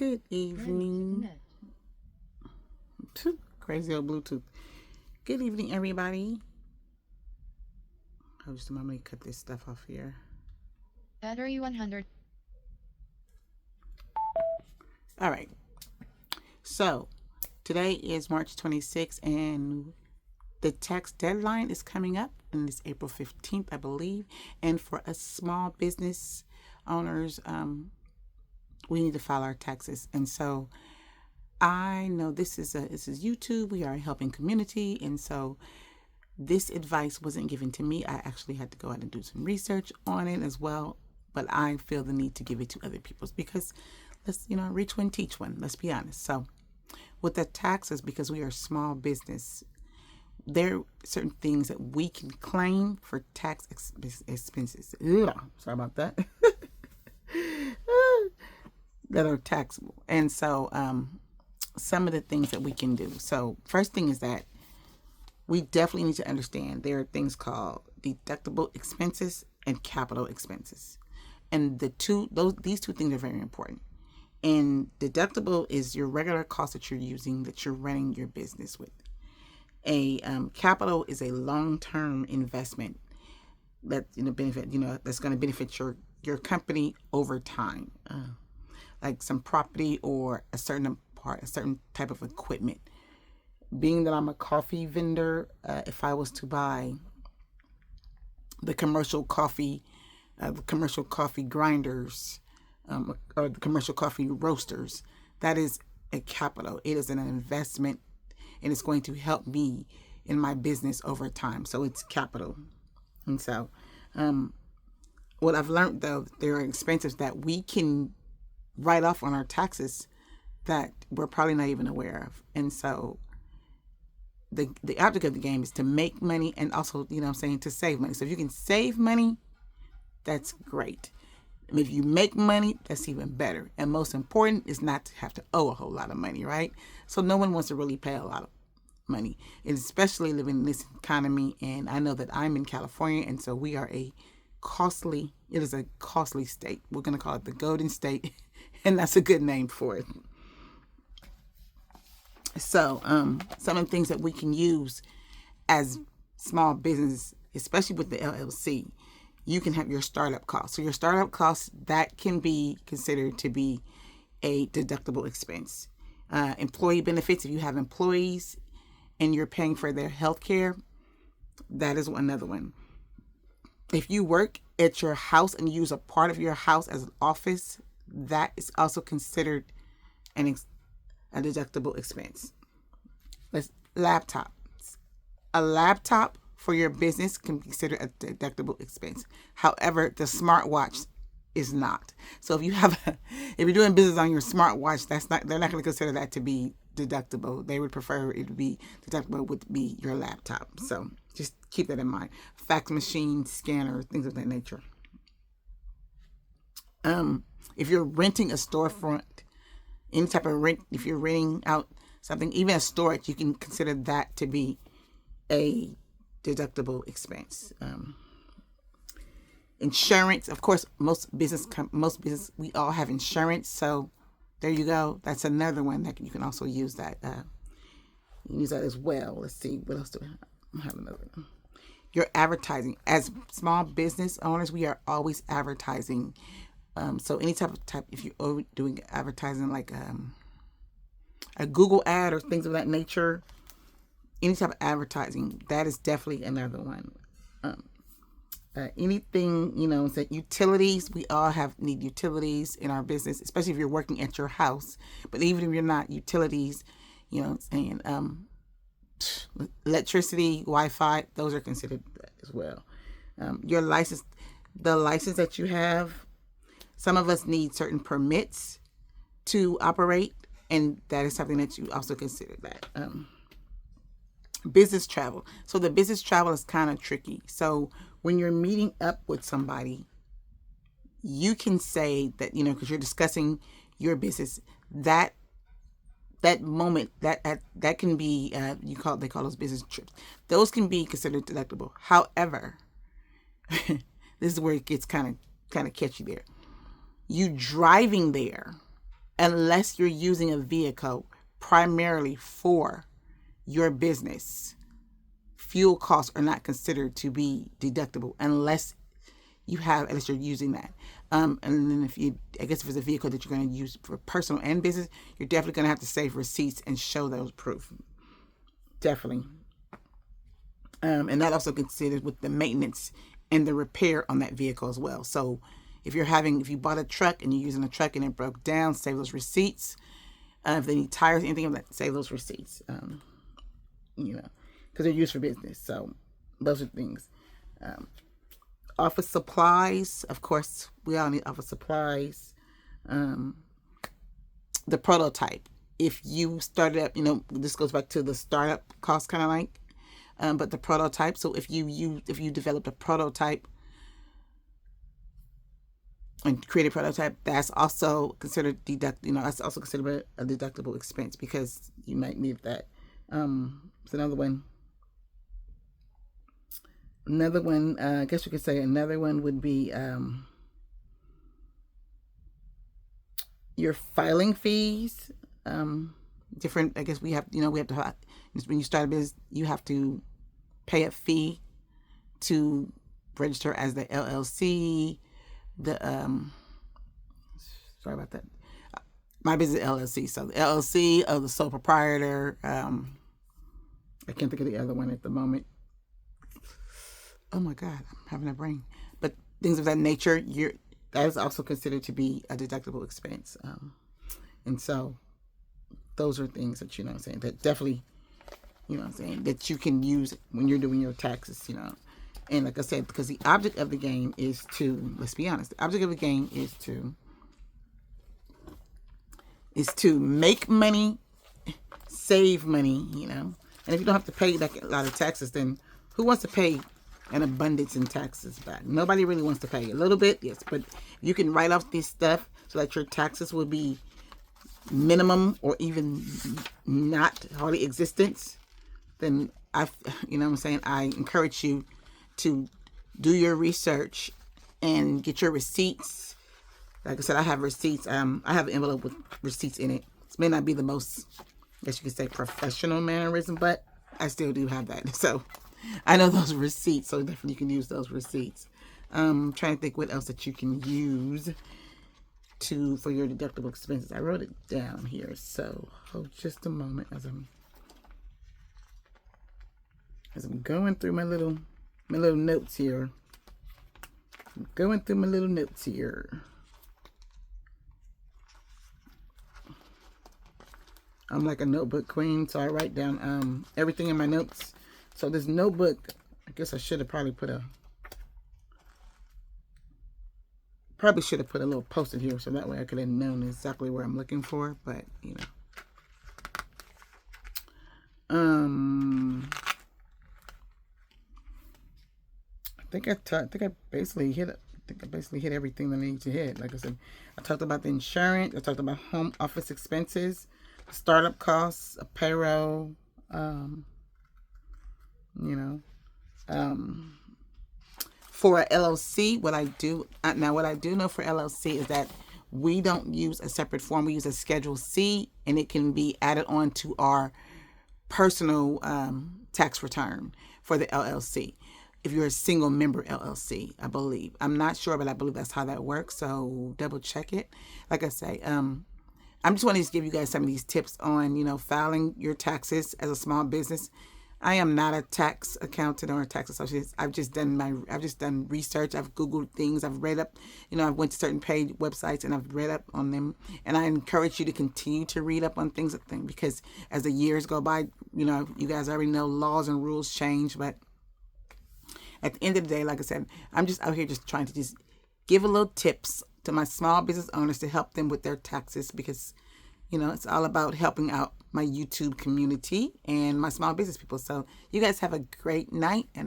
Good evening. Crazy old Bluetooth. Good evening, everybody. Hold just a moment. Let me cut this stuff off here. Battery 100. All right. So today is March 26th, and the tax deadline is coming up, and it's April 15th, I believe. And for us small business owners, we need to file our taxes. And so I know this is YouTube. We are a helping community, and so this advice wasn't given to me. I actually had to go out and do some research on it as well. But I feel the need to give it to other people because let's reach one, teach one. Let's be honest. So with the taxes, because we are a small business, there are certain things that we can claim for tax expenses. Ugh, sorry about that. That are taxable. And so some of the things that we can do. So first thing is that we definitely need to understand there are things called deductible expenses and capital expenses. And these two things are very important. And deductible is your regular cost that you're using, that you're running your business with. A capital is a long-term investment that that's going to benefit your company over time, like some property or a certain type of equipment. Being that I'm a coffee vendor, if I was to buy the commercial coffee grinders, or the commercial coffee roasters, that is a capital. It is an investment, and it's going to help me in my business over time. So it's capital. And so what I've learned, though, there are expenses that we can write off on our taxes that we're probably not even aware of. And so the object of the game is to make money, and also, to save money. So if you can save money, that's great. And if you make money, that's even better. And most important is not to have to owe a whole lot of money, right? So no one wants to really pay a lot of money, and especially living in this economy. And I know that I'm in California, and so we are it is a costly state. We're going to call it the Golden State, and that's a good name for it. So some of the things that we can use as small business, especially with the LLC, you can have your startup costs. So your startup costs, that can be considered to be a deductible expense. Employee benefits, if you have employees and you're paying for their health care, that is another one. If you work at your house and use a part of your house as an office, that is also considered a deductible expense. Laptops. A laptop for your business can be considered a deductible expense. However, the smartwatch is not. So if you're doing business on your smartwatch, they're not going to consider that to be deductible. They would prefer it to be deductible would be your laptop. So just keep that in mind. Fax machine, scanner, things of that nature. If you're renting a storefront, any type of rent, if you're renting out something, even a storage, you can consider that to be a deductible expense. Insurance, of course, most business, we all have insurance. So there you go. That's another one that you can also use that. Use that as well. Let's see, what else do we have? I have another one. Your advertising. As small business owners, we are always advertising. So any type, if you're doing advertising like a Google ad or things of that nature, any type of advertising, that is definitely another one. Anything, utilities, we all need utilities in our business, especially if you're working at your house. But even if you're not, utilities, electricity, Wi-Fi, those are considered as well. Your license, the license that you have, some of us need certain permits to operate, and that is something that you also consider that. Business travel. So the business travel is kind of tricky. So when you're meeting up with somebody, you can say that, because you're discussing your business, that moment, that can be, they call those business trips. Those can be considered deductible. However, this is where it gets kind of catchy there. You driving there unless you're using a vehicle primarily for your business, fuel costs are not considered to be deductible unless you're using that. And then if it's a vehicle that you're going to use for personal and business, you're definitely going to have to save receipts and show those proof. Definitely. And that also considers with the maintenance and the repair on that vehicle as well. So if you bought a truck and you're using a truck and it broke down, save those receipts. If they need tires, anything of that, save those receipts. Because they're used for business. So those are things. Office supplies, of course, we all need office supplies. The prototype. If you started up, this goes back to the startup cost kind of like. But the prototype. So if you developed a prototype and create a prototype, that's also considered that's also considered a deductible expense because you might need that. It's another one. I guess you could say another one would be your filing fees. Different. I guess we have to when you start a business, you have to pay a fee to register as the LLC. Sorry about that. My business LLC. So the LLC of the sole proprietor. I can't think of the other one at the moment. Oh my God, I'm having a brain. But things of that nature, that is also considered to be a deductible expense. And so those are things that, that definitely, that you can use when you're doing your taxes, And like I said, because the object of the game is let's be honest, the object of the game is to make money, save money, And if you don't have to pay like a lot of taxes, then who wants to pay an abundance in taxes back? Nobody really wants to pay. A little bit, yes, but you can write off this stuff so that your taxes will be minimum or even not hardly existence. Then I encourage you to do your research and get your receipts. Like I said, I have receipts. I have an envelope with receipts in it. This may not be the most, I guess you could say, professional mannerism, but I still do have that. So I know those receipts, so definitely you can use those receipts. I'm trying to think what else that you can use for your deductible expenses. I wrote it down here, so hold just a moment as I'm going through my little notes here. I'm like a notebook queen, so I write down everything in my notes. So this notebook, I guess I should have probably put a little post-it here, so that way I could have known exactly where I'm looking for. But I think I basically hit everything that I need to hit. Like I said, I talked about the insurance. I talked about home office expenses, startup costs, a payroll. For a LLC, what I do know for LLC is that we don't use a separate form. We use a Schedule C, and it can be added on to our personal tax return for the LLC. If you're a single member LLC, I believe. I'm not sure, but I believe that's how that works. So double check it. Like I say, I'm just wanting to give you guys some of these tips on, filing your taxes as a small business. I am not a tax accountant or a tax associate. I've just done research. I've Googled things. I've read up, I've went to certain paid websites and I've read up on them. And I encourage you to continue to read up on things because as the years go by, you guys already know laws and rules change. But at the end of the day, like I said, I'm just out here just trying to just give a little tips to my small business owners to help them with their taxes because, it's all about helping out my YouTube community and my small business people. So you guys have a great night. And